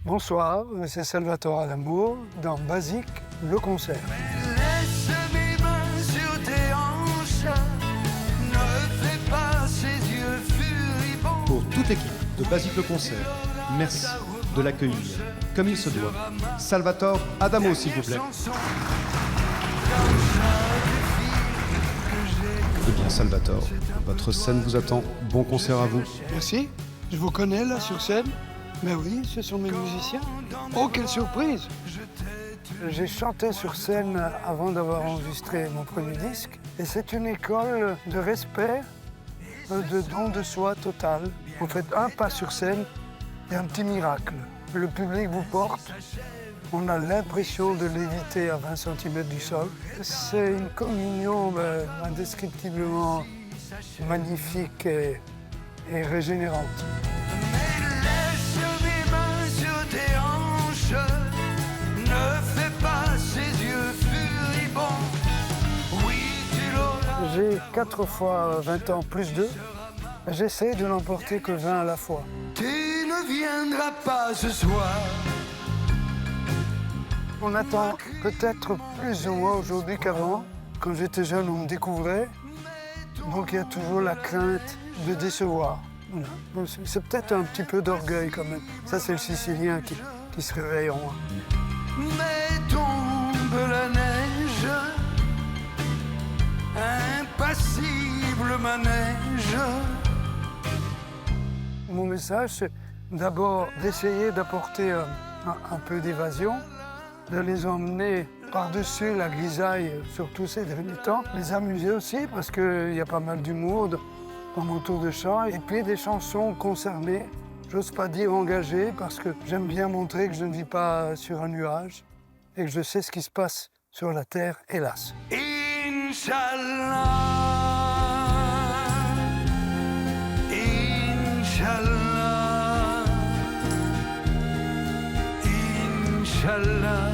Bonsoir, c'est Salvatore Adamo dans Basique, le concert. Laisse mes mains sur tes hanches, ne fais pas ces yeux furibonds. Pour toute l'équipe de Basique le concert, merci de l'accueillir comme il se doit. Salvatore Adamo, s'il vous plaît. Eh bien, Salvatore, votre scène vous attend. Bon concert à vous. Merci, je vous connais là sur scène. Mais oui, ce sont mes musiciens. Oh, quelle surprise! J'ai chanté sur scène avant d'avoir enregistré mon premier disque. Et c'est une école de respect, de don de soi total. Vous faites un pas sur scène et un petit miracle. Le public vous porte. On a l'impression de léviter à 20 cm du sol. C'est une communion indescriptiblement magnifique et régénérante. J'ai 4 fois 20 ans plus 2. J'essaie de n'emporter que 20 à la fois. Tu ne viendras pas ce soir. On attend peut-être plus de moi aujourd'hui qu'avant. Quand j'étais jeune, on me découvrait. Donc il y a toujours la crainte de décevoir. Voilà. C'est peut-être un petit peu d'orgueil quand même. Ça, c'est le Sicilien qui se réveille en moi. Mais tombe la neige, impassible manège. Mon message, c'est d'abord d'essayer d'apporter un peu d'évasion, de les emmener par-dessus la grisaille, surtout ces derniers temps, les amuser aussi, parce qu'il y a pas mal d'humour dans mon tour de chant, et puis des chansons concernées. J'ose pas dire engagées, parce que j'aime bien montrer que je ne vis pas sur un nuage, et que je sais ce qui se passe sur la terre, hélas. Inch'Allah, Inch'Allah, Inch'Allah,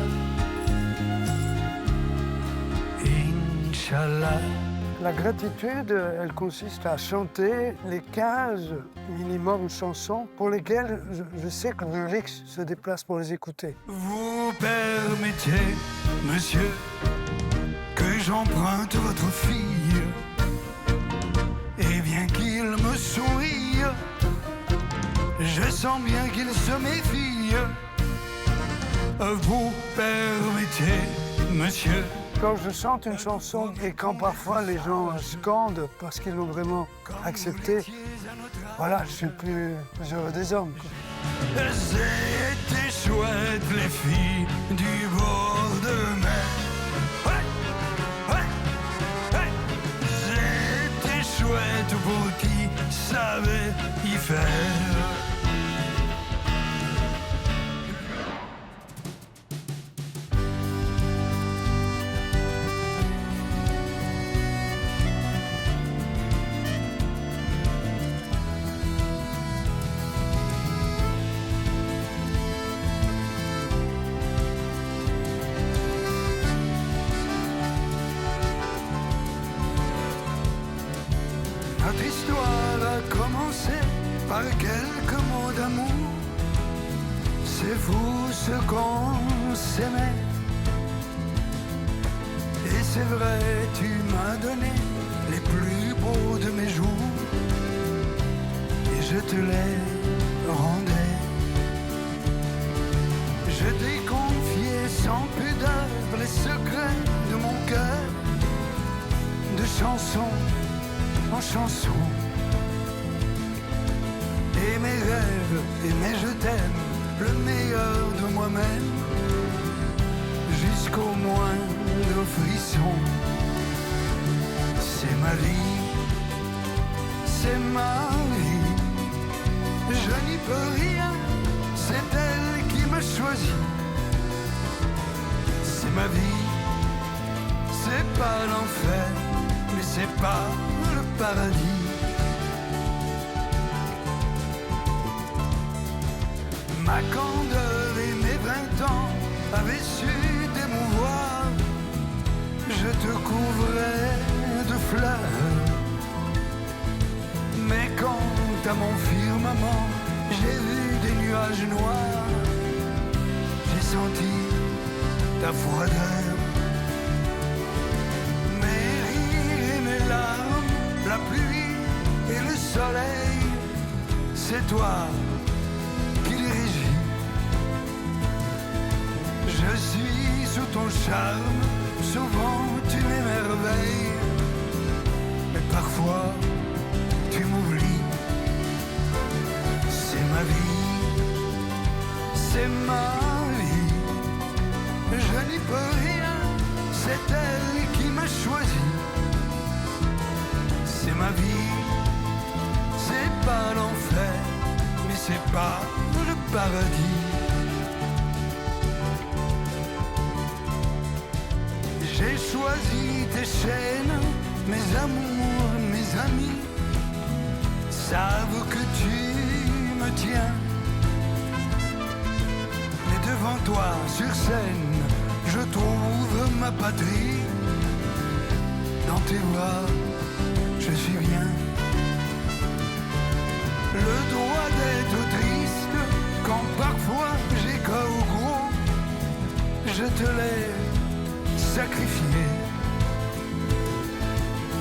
Inch'Allah. La gratitude, elle consiste à chanter les 15 minimum chansons pour lesquelles je sais que le lyrics se déplace pour les écouter. Vous permettez, monsieur, que j'emprunte votre fille, et bien qu'il me sourie, je sens bien qu'il se méfie. Vous permettez, monsieur. Quand je chante une chanson et quand parfois les gens scandent parce qu'ils l'ont vraiment accepté, voilà, je suis le plus heureux des hommes, quoi. C'était chouette les filles du bord de mer. Ouais, ouais, ouais. C'était chouette pour qui savait y faire. Notre histoire a commencé par quelques mots d'amour. C'est fou ce qu'on s'aimait. Et c'est vrai, tu m'as donné les plus beaux de mes jours. Et je te les rendais. Je t'ai confié sans pudeur les secrets de mon cœur. De chanson en chanson. Et mes rêves, et mes je t'aime, le meilleur de moi-même, jusqu'au moindre frisson. C'est ma vie, c'est ma vie, je n'y peux rien, c'est elle qui me choisit. C'est ma vie, c'est pas l'enfer, mais c'est pas le paradis. Ma candeur et mes 20 ans avaient su t'émouvoir. Je te couvrais de fleurs. Mais quant à mon firmament, j'ai vu des nuages noirs. senti ta froideur. Mes rires et mes larmes, la pluie et le soleil, c'est toi qui les régis. Je suis sous ton charme, souvent tu m'émerveilles, mais parfois tu m'oublies. C'est ma vie, c'est ma vie, je n'y peux rien, c'est elle qui m'a choisi. C'est ma vie, c'est pas l'enfer, mais c'est pas le paradis. J'ai choisi tes chaînes, mes amours, mes amis savent que tu me tiens. Mais devant toi, sur scène, je trouve ma patrie. Dans tes bras, je suis bien. Le droit d'être triste, quand parfois j'ai corps au gros, je te l'ai sacrifié.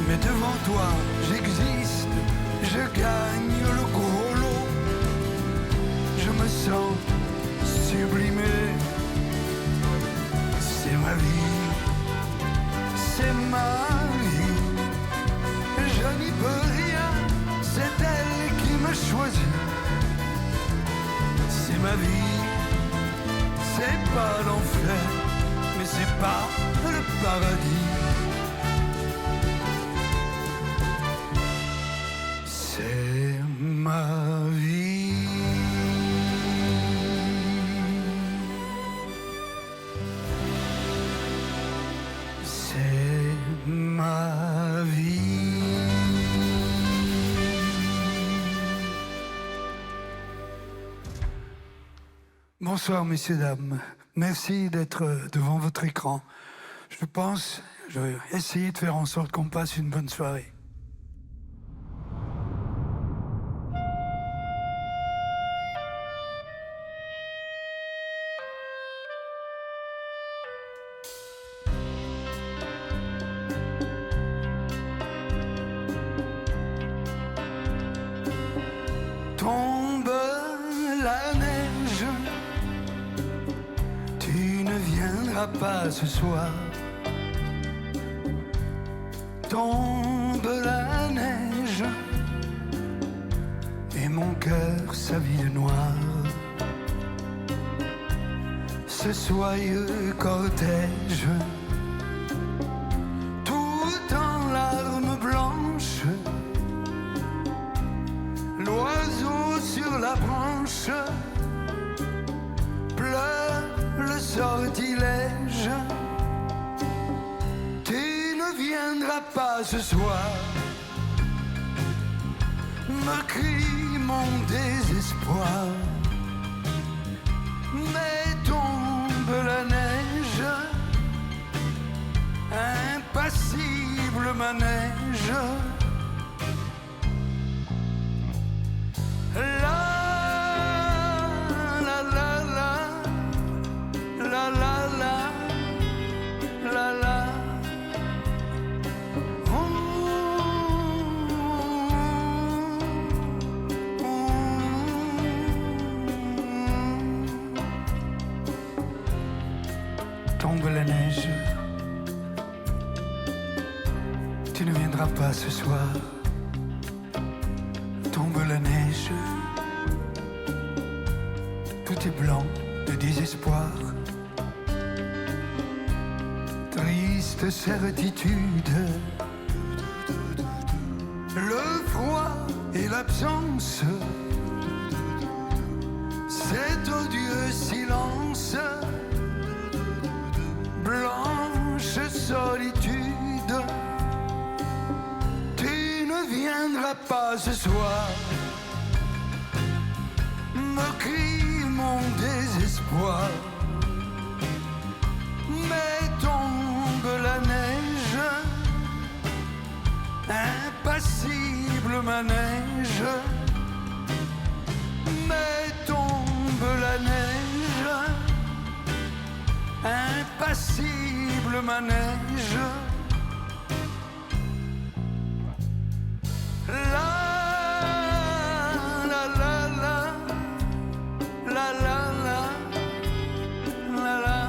Mais devant toi, j'existe, je gagne le gros lot. Je me sens sublimé. C'est ma vie, c'est ma vie. Je n'y peux rien, c'est elle qui m'a choisi. C'est ma vie, c'est pas l'enfer, mais c'est pas le paradis. C'est ma vie. C'est ma vie. Bonsoir messieurs, dames. Merci d'être devant votre écran. Je vais essayer de faire en sorte qu'on passe une bonne soirée. Tombe la neige, tu ne viendras pas ce soir. Tombe la neige et mon cœur s'habille noir. Ce soyeux cortège, tout en larmes blanches, l'oiseau sur la branche pleure le sortilège. Tu ne viendras pas ce soir, me crie mon désespoir. Mais tombe la neige, impassible ma neige. La la la la la la la la la. Tombe la neige, tu ne viendras pas ce soir. Tombe la neige, tout est blanc de désespoir. Triste certitude, le froid et l'absence, cet odieux silence, blanche solitude. Tu ne viendras pas ce soir, me crie mon désespoir. Mais tombe la neige, impassible ma neige. Mais tombe la neige, manège. La la la la la la la la la.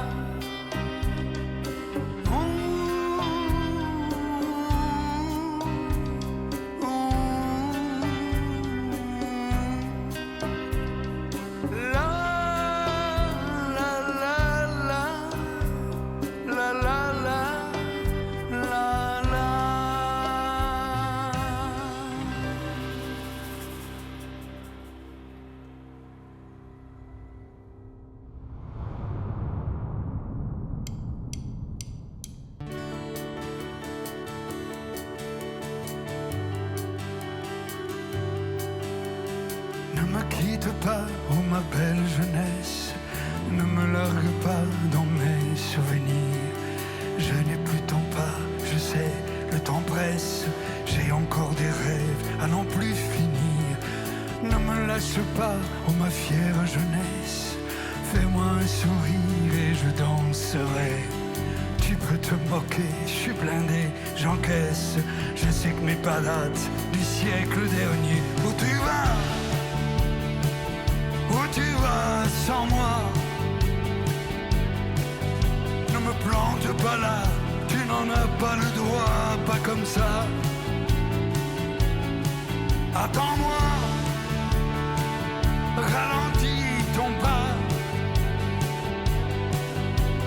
Ne me quitte pas, oh ma belle jeunesse, ne me largue pas dans mes souvenirs. Je n'ai plus ton pas, je sais, le temps presse, j'ai encore des rêves à n'en plus finir. Ne me lâche pas, oh ma fière jeunesse, fais-moi un sourire et je danserai. Tu peux te moquer, je suis blindé, j'encaisse, je sais que mes pas datent du siècle dernier. Où tu vas? Où tu vas sans moi? Ne me plante pas là, tu n'en as pas le droit, pas comme ça. Attends-moi, ralentis ton pas.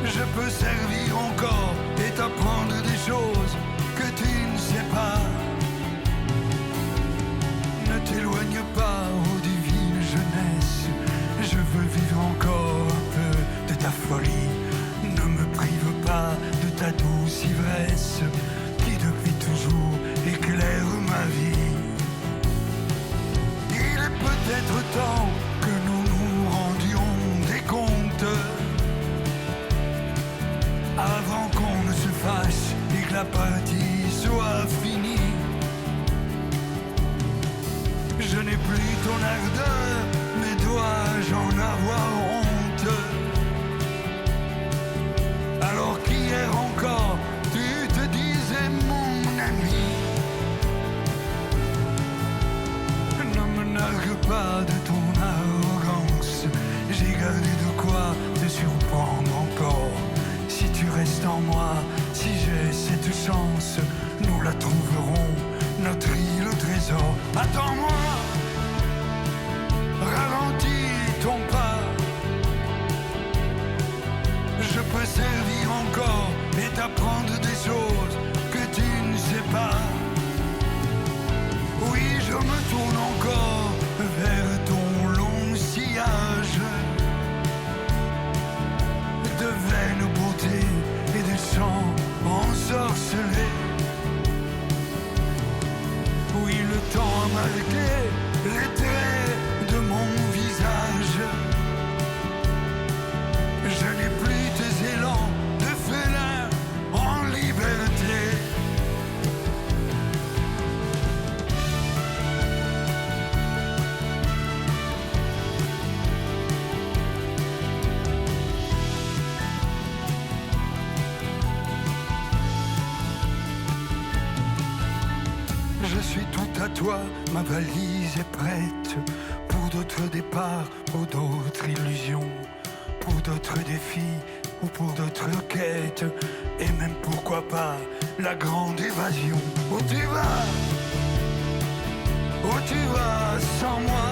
Je peux servir encore et t'apprendre des choses que tu ne sais pas. Ne t'éloigne pas, ô divine jeunesse, je veux vivre encore un peu de ta folie. Ne me prive pas de ta douce ivresse qui depuis toujours éclaire ma vie. Il est peut-être temps que nous nous rendions des comptes avant qu'on ne se fâche et que la partie soit finie. Je n'ai plus ton ardeur, mais dois-je en avoir honte? Alors qu'hier encore, tu te disais mon ami. Ne me nargue pas de ton arrogance, j'ai gardé de quoi te surprendre encore. Si tu restes en moi, si j'ai cette chance, nous la trouverons, notre île au trésor. Attends-moi, ralentis ton pas. Je peux servir encore et t'apprendre des choses que tu ne sais pas. Oui, je me tourne encore vers ton long sillage de vaine beauté et de chants ensorcelés. Oui, le temps a marqué les traits de mon visage. Je n'ai plus tes élans de félin en liberté. Je suis tout à toi, ma valise est prête pour d'autres départs, pour d'autres illusions, pour d'autres défis ou pour d'autres quêtes, et même pourquoi pas la grande évasion. Où tu vas? Où tu vas sans moi?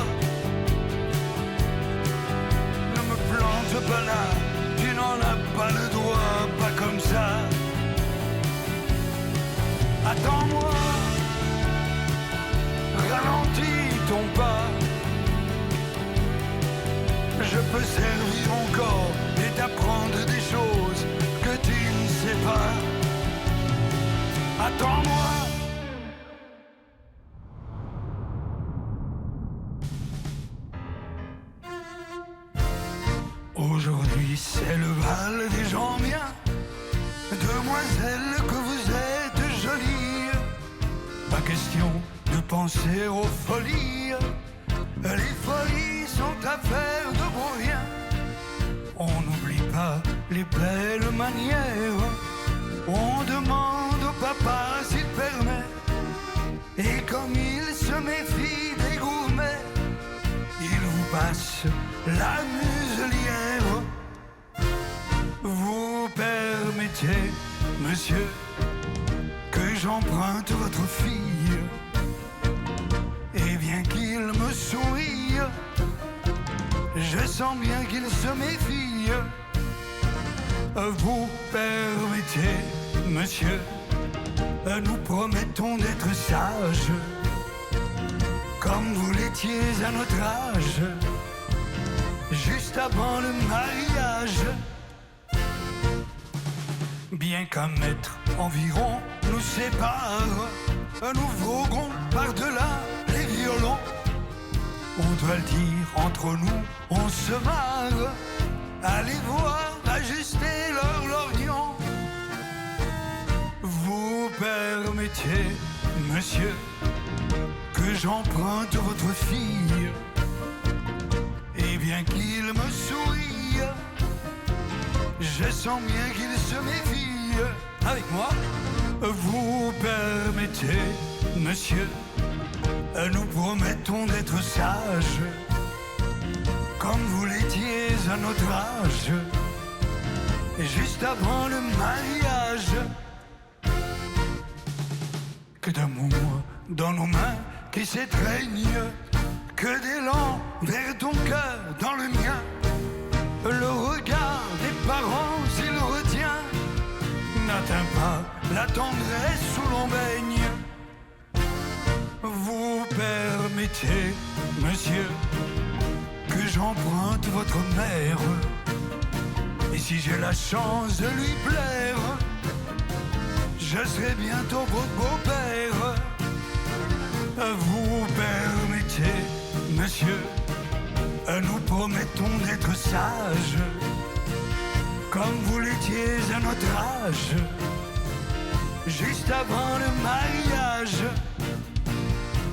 Ne me plante pas là, tu n'en as pas le droit, pas comme ça. Attends-moi, ralentis ton pas. Je peux servir encore et t'apprendre des choses que tu ne sais pas. Attends-moi. Aujourd'hui c'est le bal des gens bien. Demoiselle que vous êtes jolie. Pas question de penser aux folies. Les folies sont affaires de bon rien. On n'oublie pas les belles manières. On demande au papa s'il permet, et comme il se méfie des gourmets, il vous passe la muselière. Vous permettez, monsieur, que j'emprunte votre fille, et bien qu'il me sourie, je sens bien qu'il se méfie. Vous permettez, monsieur, nous promettons d'être sages, comme vous l'étiez à notre âge, juste avant le mariage. Bien qu'un mètre environ nous sépare, nous voguons par-delà les violons. On doit le dire, entre nous, on se marre. Allez voir ajuster leur lorgnon. Vous permettez, monsieur, que j'emprunte votre fille, et bien qu'il me sourie, je sens bien qu'il se méfie. Avec moi, vous permettez, monsieur, nous promettons d'être sages, comme vous l'étiez à notre âge, juste avant le mariage. Que d'amour dans nos mains qui s'étreignent, que d'élan vers ton cœur dans le mien. Le regard des parents, s'il retient, n'atteint pas la tendresse où l'on baigne. Vous permettez, monsieur, que j'emprunte votre mère, et si j'ai la chance de lui plaire, je serai bientôt votre beau-père. Vous permettez, monsieur, nous promettons d'être sages, comme vous l'étiez à notre âge, juste avant le mariage,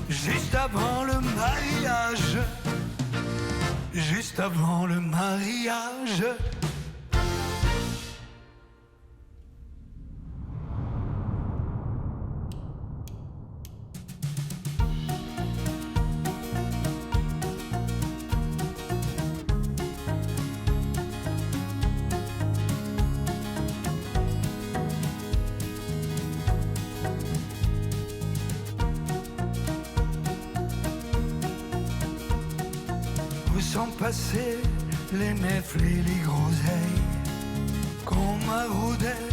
juste avant le mariage, juste avant le mariage. Sont passés les nèfles et les groseilles qu'on maraudait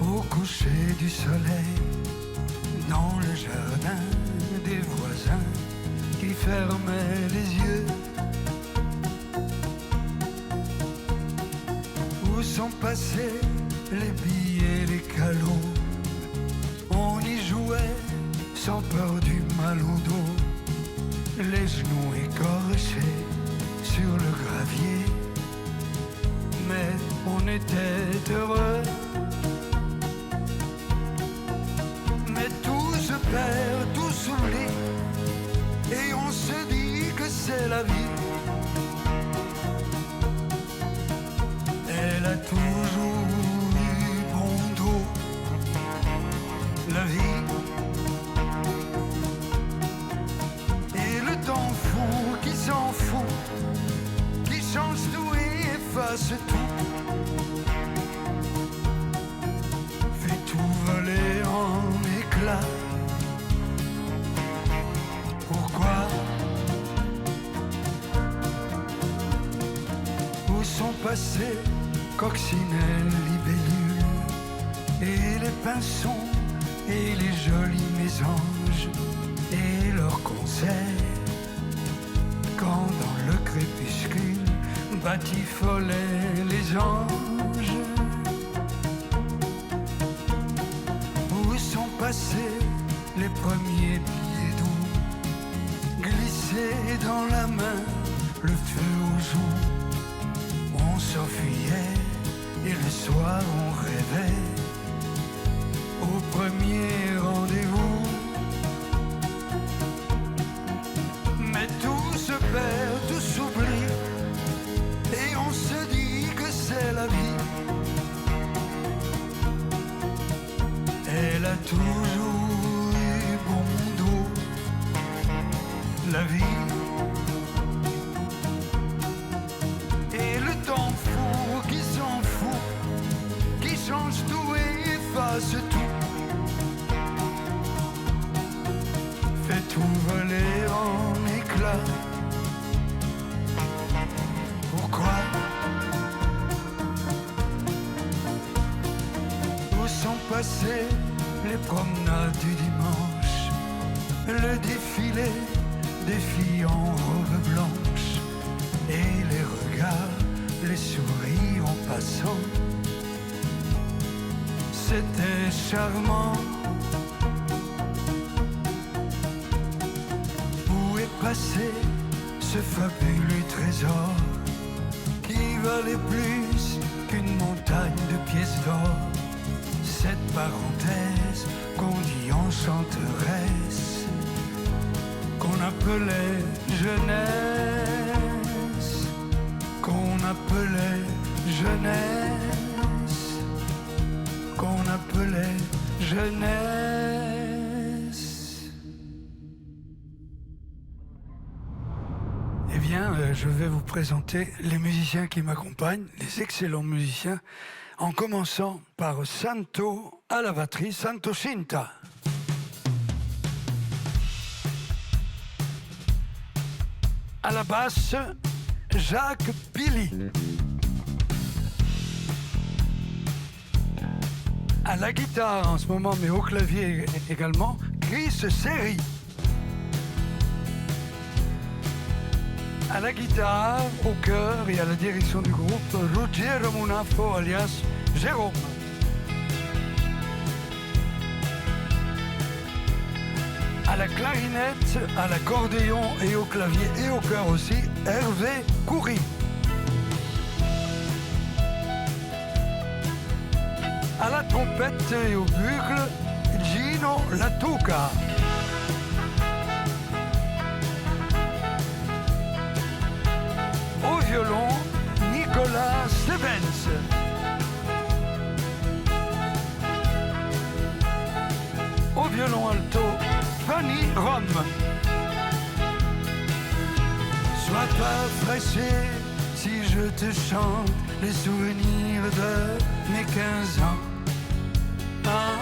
au coucher du soleil dans le jardin des voisins qui fermaient les yeux. Où sont passés les billets, les calots? On y jouait sans peur du mal au dos, les genoux écorchés sur le gravier, mais on était heureux. Mais tout se perd, tout s'oublie, et on se dit que c'est la vie. Elle a toujours eu bon dos, la vie. Et le temps fou qui s'en fout, change tout et efface tout, fait tout voler en éclats. Pourquoi? Où sont passés coccinelles, libellules, et les pinsons, et les jolis mésanges, et leurs concerts, quand dans le crépuscule batifolaient les anges? Où sont passés les premiers billets doux, glissés dans la main, le feu aux joues? On s'enfuyait et le soir on rêvait au premier rendez-vous. Mais tout se perd, tout s'oublie, et on se dit que c'est la vie. toujours eu bon dos. La vie et le temps fou qui s'en fout, qui change tout et efface tout, fait tout voler en éclats. Pourquoi? Où sont passées les promenades du dimanche, le défilé des filles en robe blanche et les regards, les sourires en passant? C'était charmant. Où est passé ce fabuleux trésor qui valait plus qu'une montagne de pièces d'or? Cette parenthèse qu'on dit enchanteresse, qu'on appelait jeunesse, qu'on appelait jeunesse, qu'on appelait jeunesse. Eh bien, je vais vous présenter les musiciens qui m'accompagnent, les excellents musiciens, en commençant par Santo à la batterie, Santo Cinta. À la basse, Jacques Pili. À la guitare en ce moment, mais au clavier également, Chris Seri. À la guitare, au chœur et à la direction du groupe, Ruggiero Munafo alias Jérôme. À la clarinette, à l'accordéon et au clavier et au chœur aussi, Hervé Coury. À la trompette et au bugle, Gino Lattuca. Au violon, Nicolas Stevens. Au violon alto, Fanny Rome. Sois pas pressé si je te chante les souvenirs de mes 15 ans. Ah,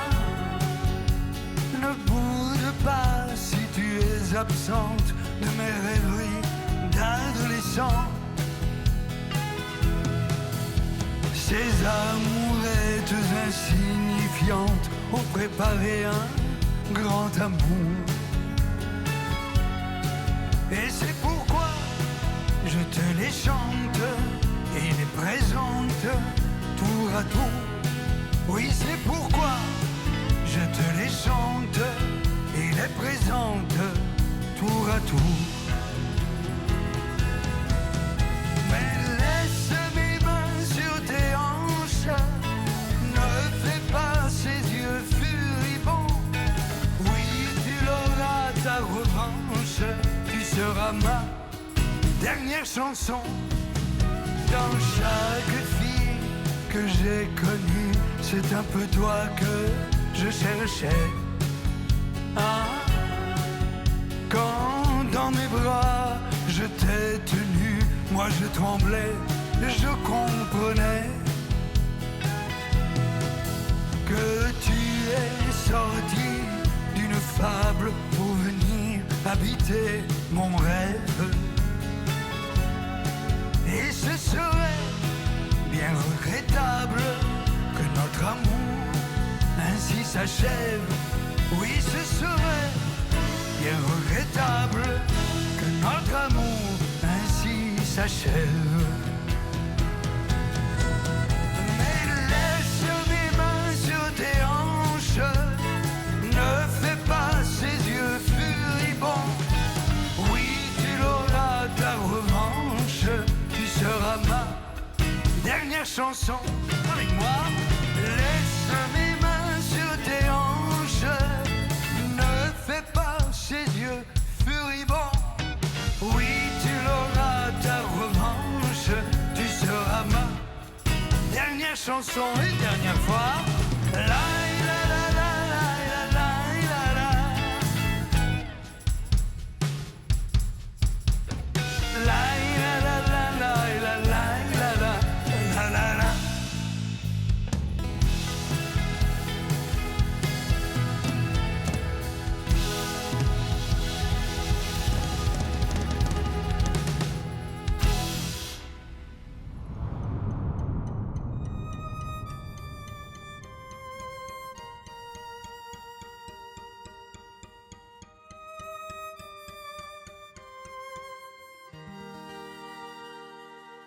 ne boude pas si tu es absente de mes rêveries d'adolescent. Ces amourettes insignifiantes ont préparé un grand amour. Et c'est pourquoi je te les chante et les présente tour à tour. Oui, c'est pourquoi je te les chante et les présente tour à tour. Mais laisse mes mains sur tes hanches, ne fais pas ces yeux furibonds. Oui, tu l'auras ta revanche, tu seras ma dernière chanson. Dans chaque fille que j'ai connue, c'est un peu toi que je cherchais. Ah, quand dans mes bras je t'ai tenu, moi je tremblais, je comprenais que tu es sorti d'une fable pour venir habiter mon rêve. Et ce serait bien regrettable que notre amour ainsi s'achève. Oui, ce serait bien regrettable que notre amour ainsi s'achève. Mais laisse mes mains sur tes hanches, ne fais pas ces yeux furibonds. Oui, tu l'auras ta revanche, tu seras ma dernière chanson. Avec moi, laisse mes mains sur tes hanches, ne fais pas ces yeux furibonds. Oui, tu l'auras ta revanche, tu seras ma dernière chanson. Une dernière fois. La la la la la la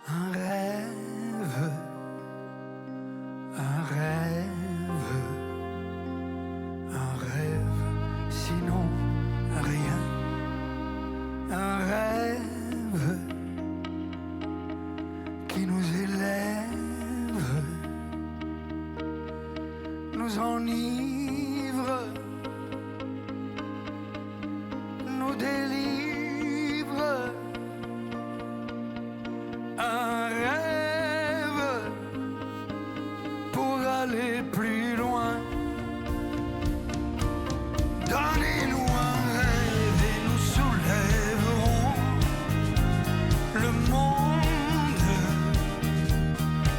Un rêve, un rêve, un rêve, sinon rien. Un rêve qui nous élève, nous enivre, nous délivre. Un rêve pour aller plus loin. Donnez-nous un rêve et nous soulèverons le monde.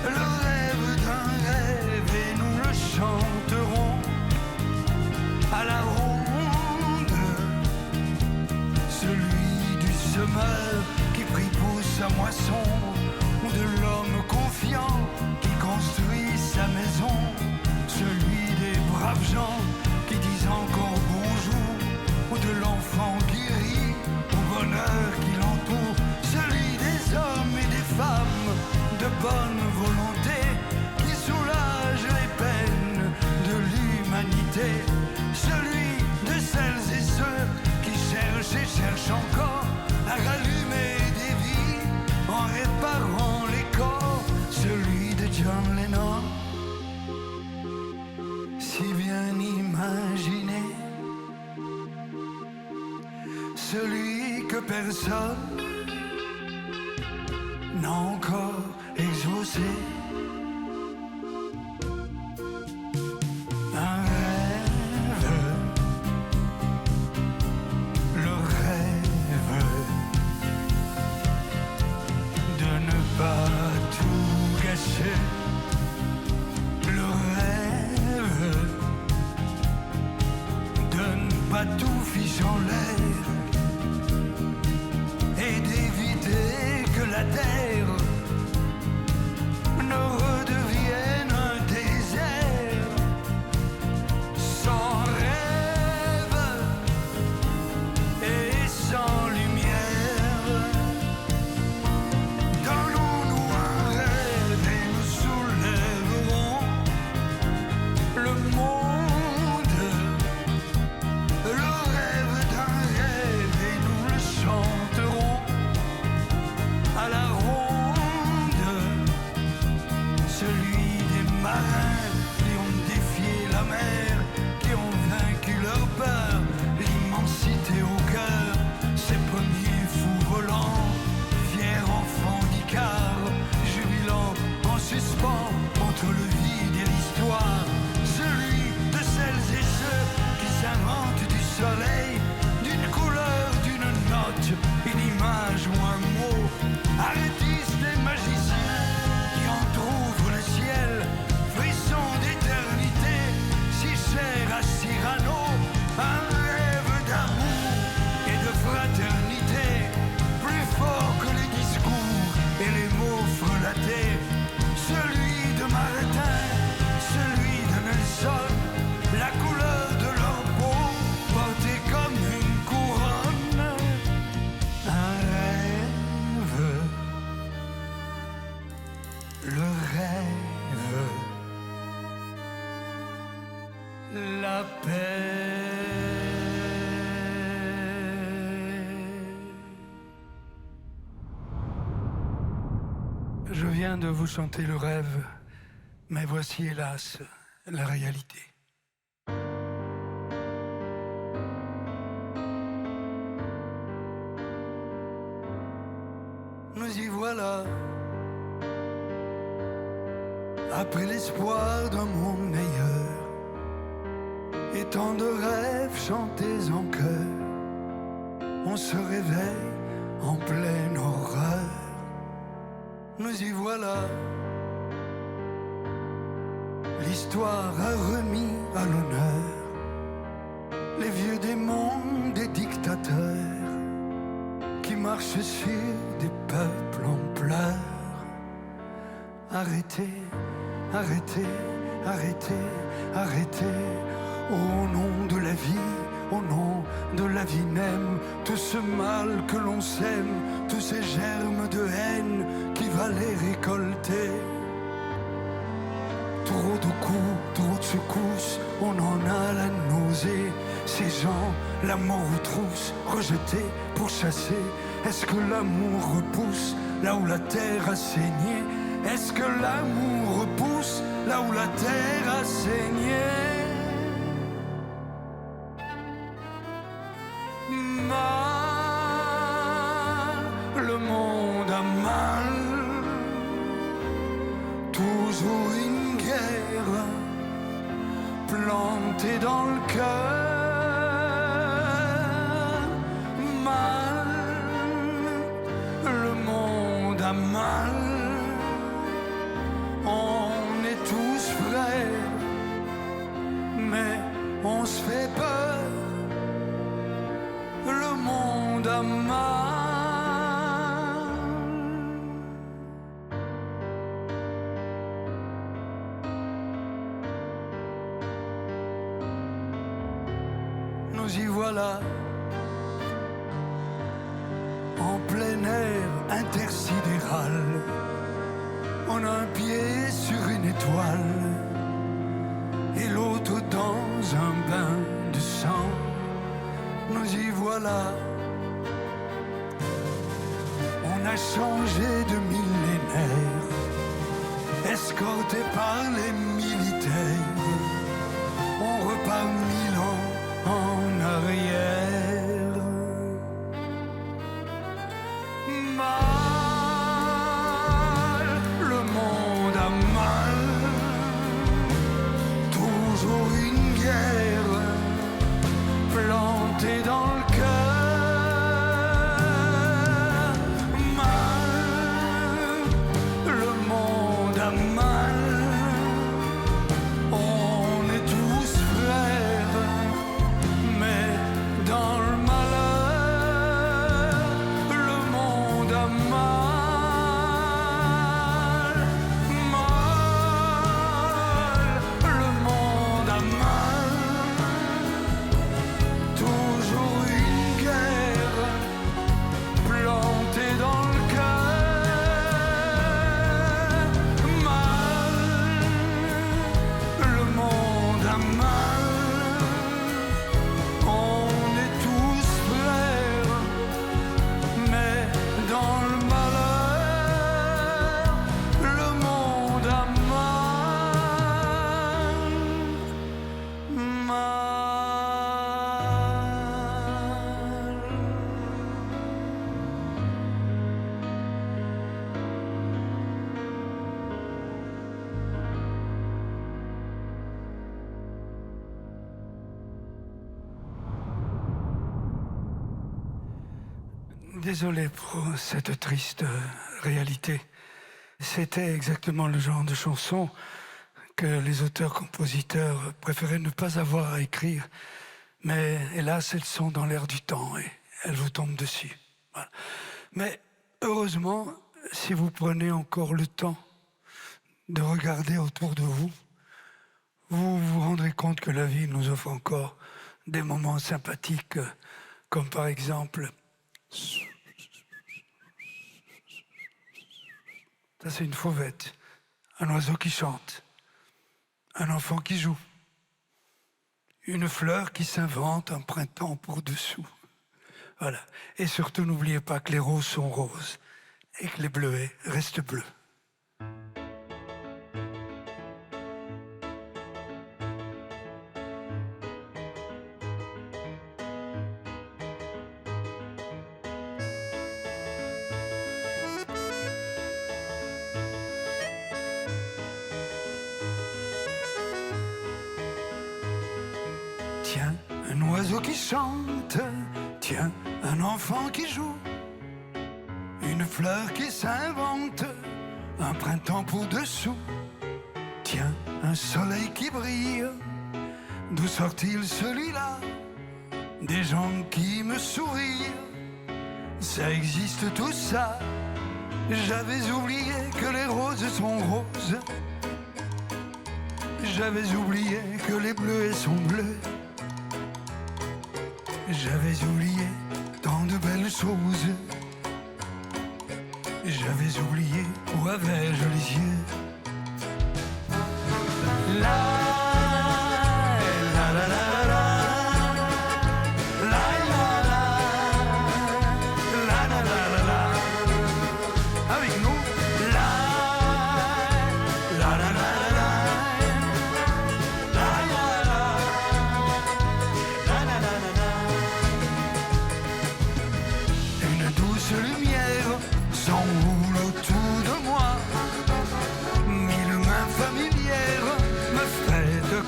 Le rêve d'un rêve et nous le chanterons à la ronde. Celui du semeur qui prie pour sa moisson, ou de l'homme confiant qui construit sa maison, celui des braves gens qui disent encore bonjour, ou de l'enfant qui rit au bonheur qui l'entoure, celui des hommes et des femmes de bonne volonté qui soulagent les peines de l'humanité, celui de celles et ceux qui cherchent et cherchent encore à rallumer des vies en réparant les corps, celui de John Lennon, si bien imaginé, celui que personne n'a encore exaucé. Un rêve, le rêve de ne pas tout gâcher, le rêve de ne pas tout ficher en l'air et d'éviter que la terre ne redevienne un désert sans rêve et sans lumière. Donnons-nous un rêve et nous soulèverons le monde. Le rêve d'un rêve et nous le chanterons à la ronde. Celui des marins qui ont défié la mer, qui ont vaincu leur peur, l'immensité au cœur, ces premiers fous volants, fiers enfants d'Icare, jubilant en suspens entre le vide et l'histoire, celui de celles et ceux qui s'inventent du soleil, d'une couleur, d'une note, une image ou un mot, artistes et magiciens qui entr'ouvrent le ciel, frisson d'éternité, si cher à Cyrano, un rêve d'amour et de fraternité, plus fort que les discours et les mots frelatés, celui de Martin, celui de Nelson, la couleur de leur peau portée comme une couronne. Un rêve, le rêve, la paix. Je viens de vous chanter le rêve, mais voici hélas la réalité. Nous y voilà, après l'espoir d'un monde meilleur, et tant de rêves chantés en chœur, on se réveille en pleine horreur. Nous y voilà, l'histoire a remis à l'honneur les vieux démons des dictateurs qui marchent sur des peuples en pleurs. Arrêtez, arrêtez, arrêtez, arrêtez, au nom de la vie, au nom de la vie même, tout ce mal que l'on sème, tous ces germes de haine qui valaient décolleté. Trop de coups, trop de secousses, on en a la nausée. Ces gens, l'amour retrousse, rejeté pour chasser. Est-ce que l'amour repousse là où la terre a saigné? Est-ce que l'amour repousse là où la terre a saigné? Mal, le monde a mal, toujours une guerre plantée dans le cœur. Mal, le monde a mal, on est tous frères, mais on se fait peur. Le monde a mal. Nous y voilà, en plein air intersidéral. On a un pied sur une étoile et l'autre dans un bain de sang. Nous y voilà, on a changé de millénaire, escorté par les militaires. On repart 1000 ans en arrière. Mal, le monde a mal, toujours une guerre plantée dans le cœur. Mal, le monde a mal, on est tous frères, mais dans le malheur, le monde a mal. Mal, le monde a mal, toujours une guerre plantée dans le cœur. Mal, le monde a mal, on est tous frères, mais dans le malheur, le monde a mal. Mal. Désolé pour cette triste réalité. C'était exactement le genre de chanson que les auteurs-compositeurs préféraient ne pas avoir à écrire. Mais hélas, elles sont dans l'air du temps et elles vous tombent dessus. Voilà. Mais heureusement, si vous prenez encore le temps de regarder autour de vous, vous vous rendrez compte que la vie nous offre encore des moments sympathiques, comme par exemple... Ça, c'est une fauvette, un oiseau qui chante, un enfant qui joue, une fleur qui s'invente un printemps pour dessous. Voilà. Et surtout, n'oubliez pas que les roses sont roses et que les bleuets restent bleus. Tiens, un oiseau qui chante, tiens, un enfant qui joue, une fleur qui s'invente, un printemps pour dessous. Tiens, un soleil qui brille, d'où sort-il celui-là? Des gens qui me sourient, ça existe tout ça. J'avais oublié que les roses sont roses, j'avais oublié que les bleuets sont bleus. J'avais oublié tant de belles choses. J'avais oublié où avais-je les yeux. La la la la la.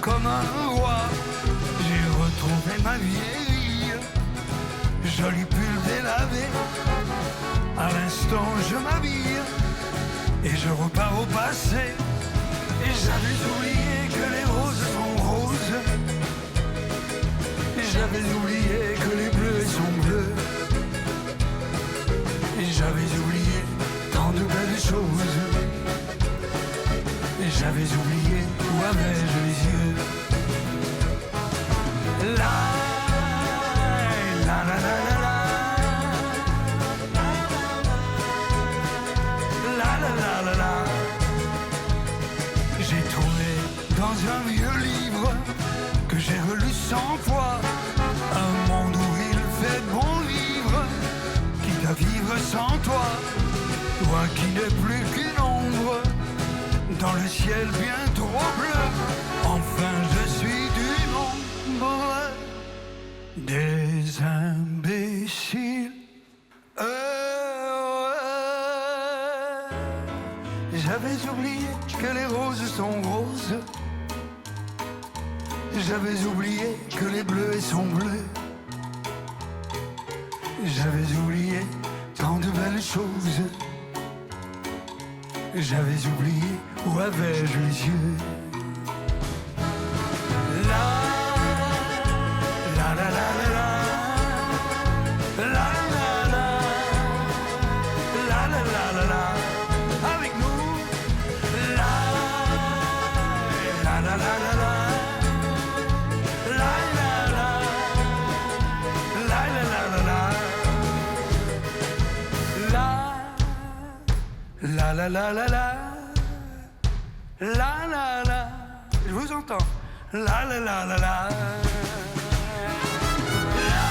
Comme un roi, j'ai retrouvé ma vieille, jolie pull délavé. À l'instant, je m'habille et je repars au passé. Et j'avais oublié que les roses sont roses. Et j'avais oublié que les bleus sont bleus. Et j'avais oublié tant de belles choses. Et j'avais oublié où avais-je les yeux. La la la la la la. La la la la la. J'ai trouvé dans un vieux livre que j'ai relu 100 fois un monde où il fait bon vivre, quitte à vivre sans toi, toi qui n'es plus qu'une ombre dans le ciel bien trop bleu. Enfin je suis du nombre des imbéciles. J'avais oublié que les roses sont roses. J'avais oublié que les bleus sont bleus. J'avais oublié tant de belles choses. J'avais oublié où avais-je les yeux. La la la la la la. La la la. La la la la la. Avec nous. La la la la la la. La la la. La la la la la. La la la la la. La la la. Je vous entends. La la la la la. La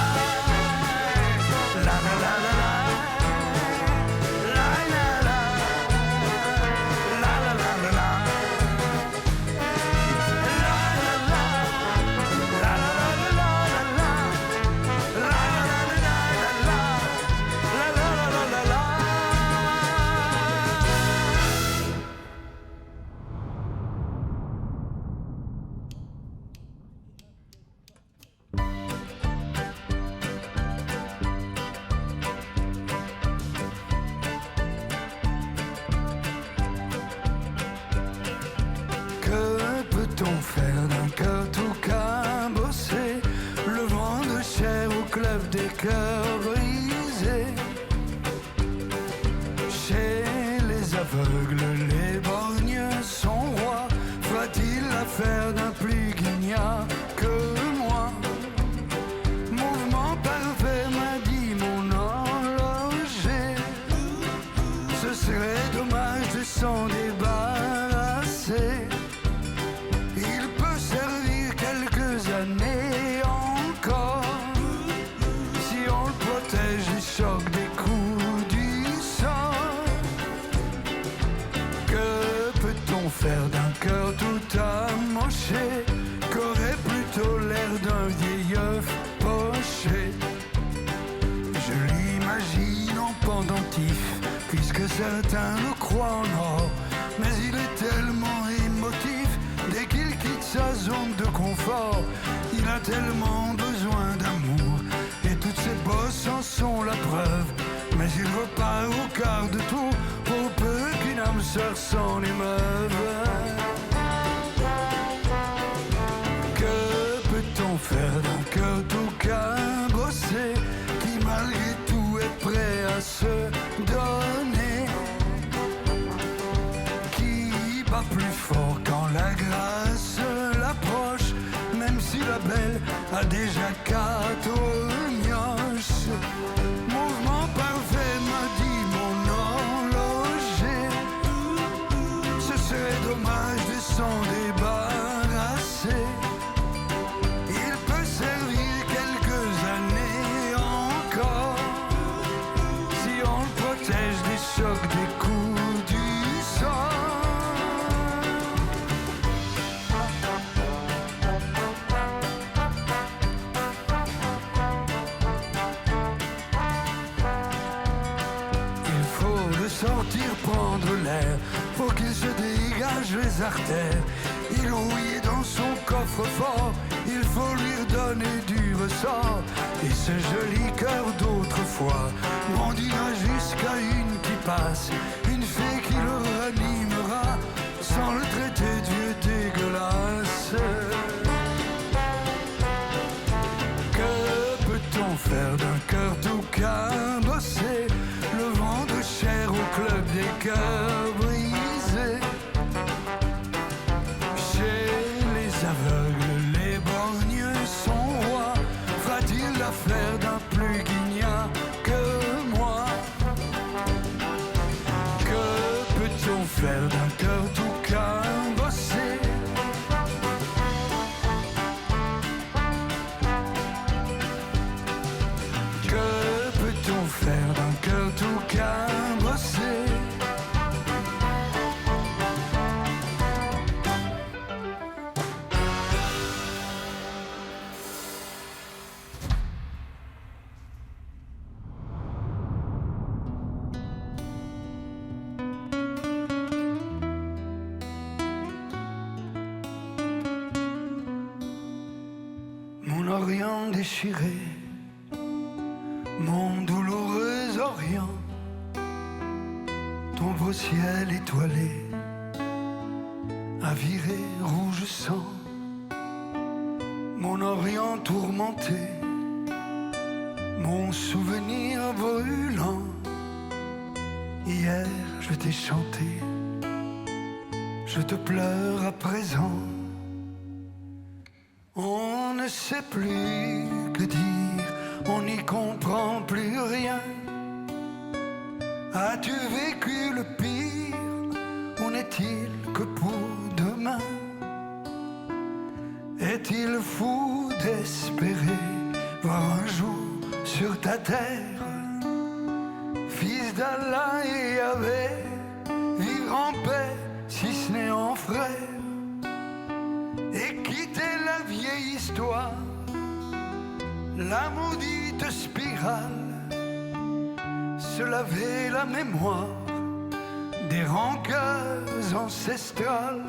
la la la la. La la la. La la la la la. La la la. La la la la la. La la la la la. La la la la la. Que peut-on faire d'un cœur tout cabossé, le vent de chair au club des cœurs brisés? Chez les aveugles, les borgnes sont rois. Fera-t-il l'affaire d'un plus guignard que moi? Mouvement parfait m'a dit mon horloger. Ce serait dommage de s'en débarrasser. Il peut servir quelques années encore, si on le protège du choc des coups du sort. Que peut-on faire d'un cœur tout amoché, qu'aurait plutôt l'air d'un vieil œuf poché? Je l'imagine en pendentif, puisque certains le croient en or. Mais il est tellement émotif, dès qu'il quitte sa zone de confort. Il a tellement besoin d'amour, et toutes ses bosses en sont la preuve. Mais il repart au quart de tour, pour peu qu'une âme sœur s'en émeuve. Que peut-on faire d'un cœur tout cabossé, qui malgré tout est prêt à se donner, qui bat plus fort quand la grâce l'approche, même si la belle a déjà 4 mioches? Mouvement parfait m'a dit mon horloger. dommage de s'en débarrasser. Il peut servir quelques années encore si on le protège des chocs, des coups du sort. Sortir, prendre l'air, pour qu'il se dégage les artères. Il rouille dans son coffre-fort, il faut lui redonner du ressort. Et ce joli cœur d'autrefois grandira jusqu'à une qui passe, une fée qui le ranimera sans le traiter de vieux dégueulasse. Que peut-on faire d'un cœur tout cabossé, le vendre cher au club des cœurs brisés? Chez les aveugles, les borgneux sont rois. Fera-t-il l'affaire d'un plus guignard que moi? Que peut-on faire d'un cœur tout cabossé? Que peut-on faire d'un cœur tout cabossé? Mon Orient déchiré, mon douloureux Orient, ton beau ciel étoilé a viré rouge sang. Mon Orient tourmenté, mon souvenir brûlant. Hier je t'ai chanté, je te pleure à présent. On ne sait plus que dire, on n'y comprend plus rien. As-tu vécu le pire, ou n'est-il que pour demain? Est-il fou d'espérer voir un jour sur ta terre fils d'Allah et Yahvé vivre en paix, si ce n'est en frère, et quitter la vieille histoire, la maudite spirale, se laver la mémoire des rancœurs ancestrales,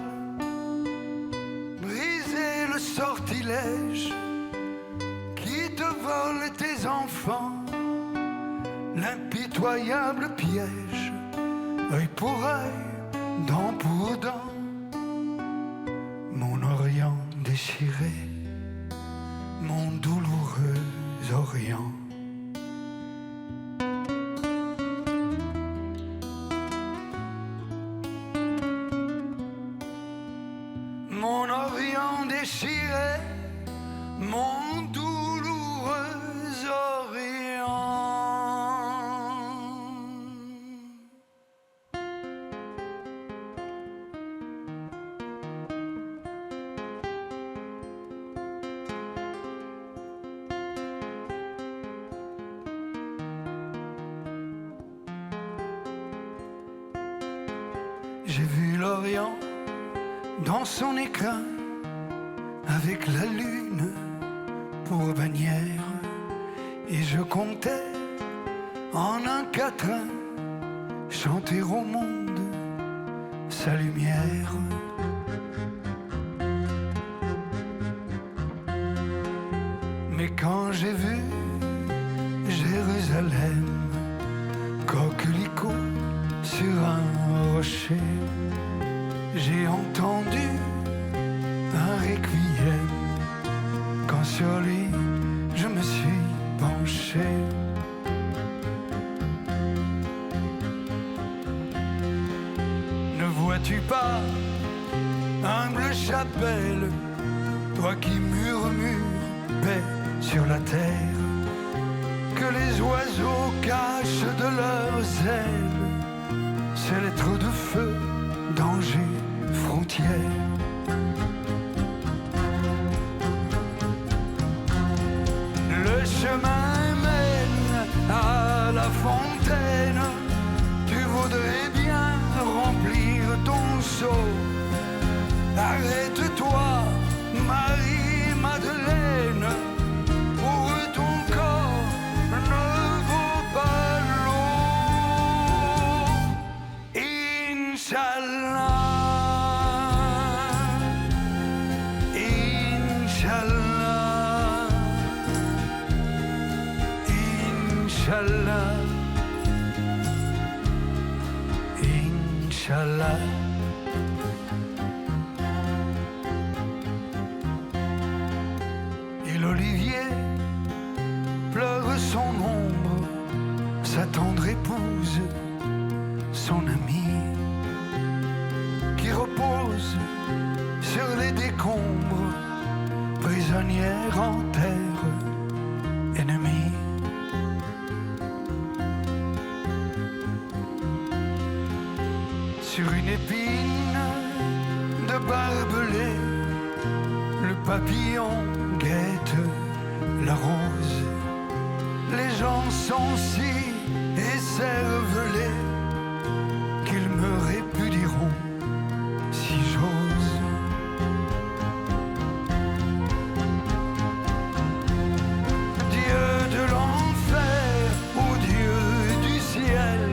briser le sortilège qui te vole tes enfants, l'impitoyable piège, œil pour œil, dent pour dent. Mon Orient déchiré, mon douloureux Orient. Mon Orient déchiré, mon douloureux Orient. J'ai vu l'Orient dans son écrin, avec la lune pour bannière, et je comptais en un quatrain chanter au monde sa lumière. Mais quand j'ai vu Jérusalem, coquelicot sur un rocher, j'ai entendu un requiem, quand sur lui je me suis penché. Ne vois-tu pas, humble chapelle, toi qui murmures paix sur la terre, que les oiseaux cachent de leurs ailes ces lettres de feu, danger, frontières. Inch'Allah, Inch'Allah, Inch'Allah, Inch'Allah. Et l'olivier pleure son ombre, sa tendre épouse, son amie, qui repose sur les décombres, prisonnière en terre ennemie. Sur une épine de barbelé, le papillon guette la rose. Les gens sont si écervelés qu'ils me répudieront si j'ose. Dieu de l'enfer ou Dieu du ciel,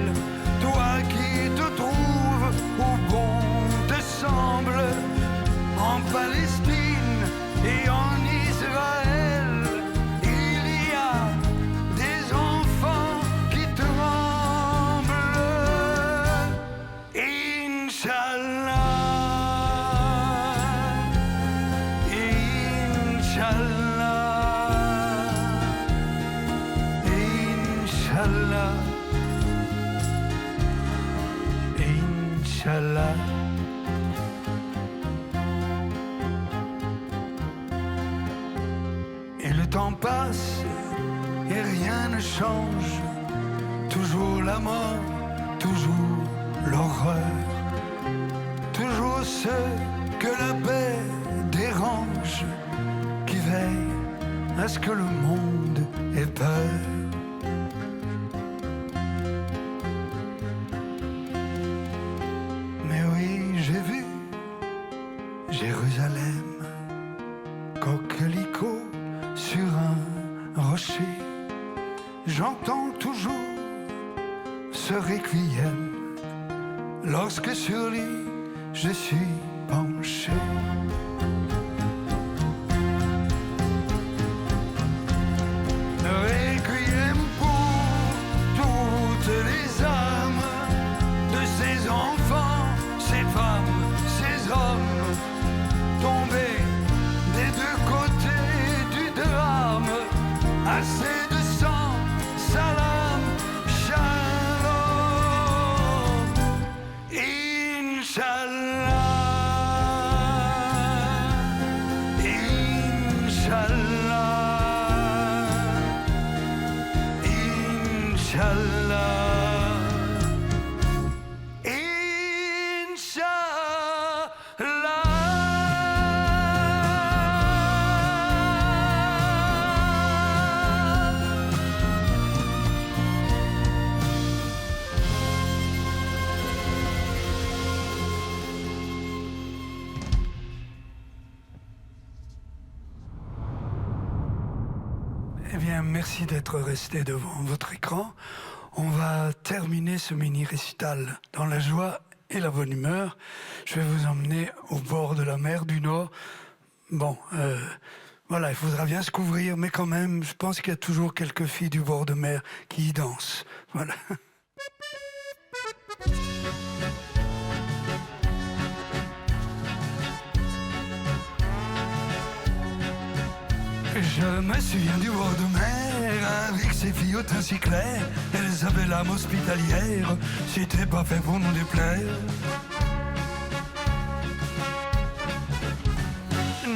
toi qui te trouves où bon te semble, en Palestine et en Israël, il y a des enfants qui tremblent. Inch'Allah, Inch'Allah, Inch'Allah, Inch'Allah. Et le temps passe et rien ne change. Toujours la mort, toujours l'horreur. Toujours ceux que la paix dérange, qui veillent à ce que le monde ait peur. Mais oui, j'ai vu Jérusalem, coquelicot sur un rocher. J'entends toujours ce requiem lorsque sur lui je suis penché. Requiem pour toutes les âmes de ces enfants, ces femmes, ces hommes tombés des deux côtés du drame. Assez de sang, salam, shalom. Inch'Allah, Inch'Allah, Eh bien, merci d'être resté devant votre écran. On va terminer ce mini-récital dans la joie et la bonne humeur. Je vais vous emmener au bord de la mer du Nord. Bon, voilà, il faudra bien se couvrir, mais quand même, je pense qu'il y a toujours quelques filles du bord de mer qui y dansent. Voilà. Je me souviens du bord de mer avec ses filles au teint si clair. Elles avaient l'âme hospitalière, c'était pas fait pour nous déplaire.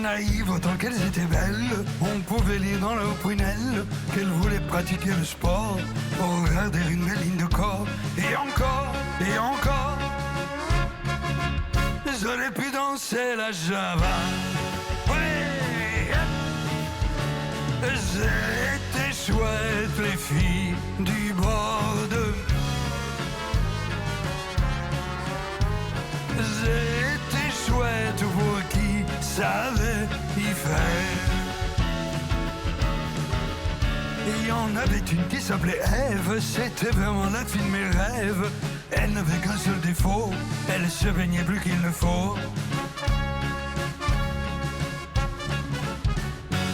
Naïves autant qu'elles étaient belles, on pouvait lire dans leurs prunelles qu'elles voulaient pratiquer le sport pour regarder une belle ligne de corps. Et encore, j'aurais pu danser la java. C'était chouette les filles du bord de... C'était chouette pour qui savait y faire. Il y en avait une qui s'appelait Ève, c'était vraiment la fille de mes rêves. Elle n'avait qu'un seul défaut, elle elle se baignait plus qu'il ne faut.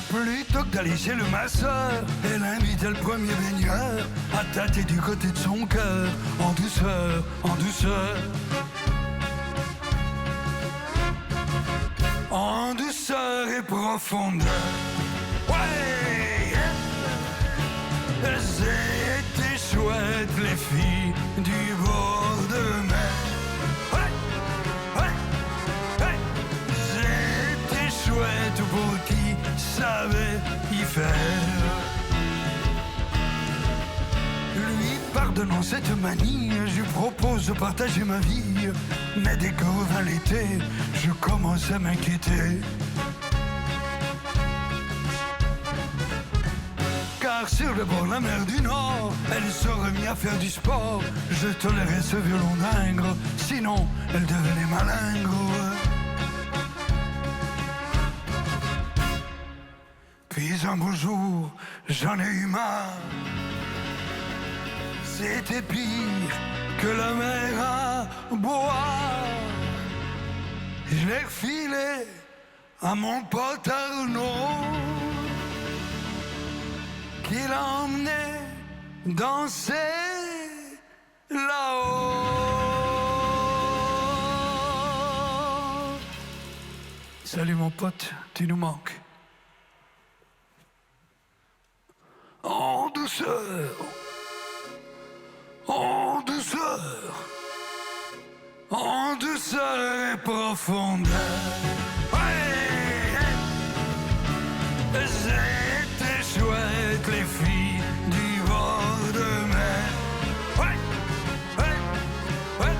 Plutôt que d'aller chez le masseur, elle invitait le premier baigneur à tâter du côté de son cœur, en douceur, en douceur. En douceur et profondeur. Ouais, c'était chouette les filles du bord de mer. Ouais, ouais, ouais. C'était chouette pour qui savait y faire. Lui pardonnant cette manie, je lui propose de partager ma vie. Mais dès que revint l'été, je commence à m'inquiéter. Car sur le bord de la mer du Nord, elle se remis à faire du sport. Je tolérais ce violon d'ingre, sinon elle devenait malingre. Puis un beau jour, j'en ai eu marre. C'était pire que la mer à boire. Je l'ai refilé à mon pote Arnaud, qui l'emmenait danser là-haut. Salut mon pote, tu nous manques. En douceur, en douceur, en douceur et profondeur. Ouais, c'était chouette les filles du bord de mer. Ouais, ouais, ouais,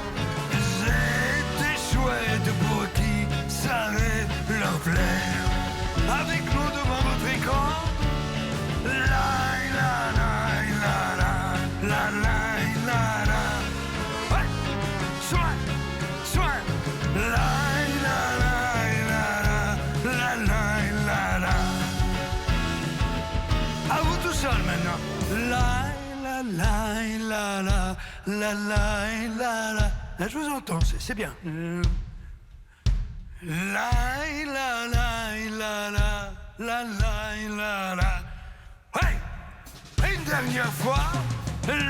c'était chouette pour qui savait leur plaire. Avec nous devant votre écran, la la la la la la la la. Ouais, soin, soin, la la la la la la la. À vous tout seul maintenant. La la la la la la la la la. Là, je vous entends, c'est bien. La la la la la la la la la. Ouais, une dernière fois. La la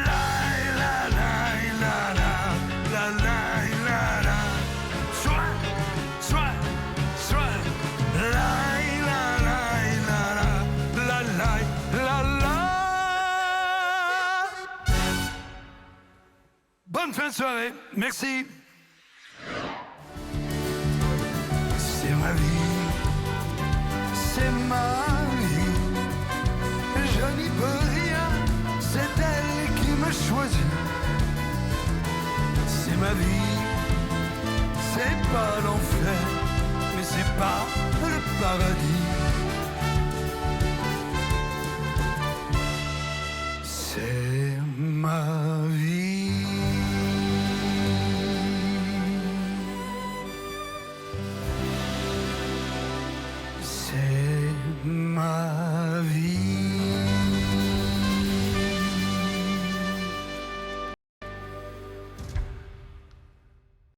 la la la la la la. Soin, soin, soin. La la la la la la la la. Bonne fin de soirée, merci. C'est ma vie, c'est ma vie. Je n'y peux rien, c'est elle qui me choisit. C'est ma vie, c'est pas l'enfer, mais c'est pas le paradis.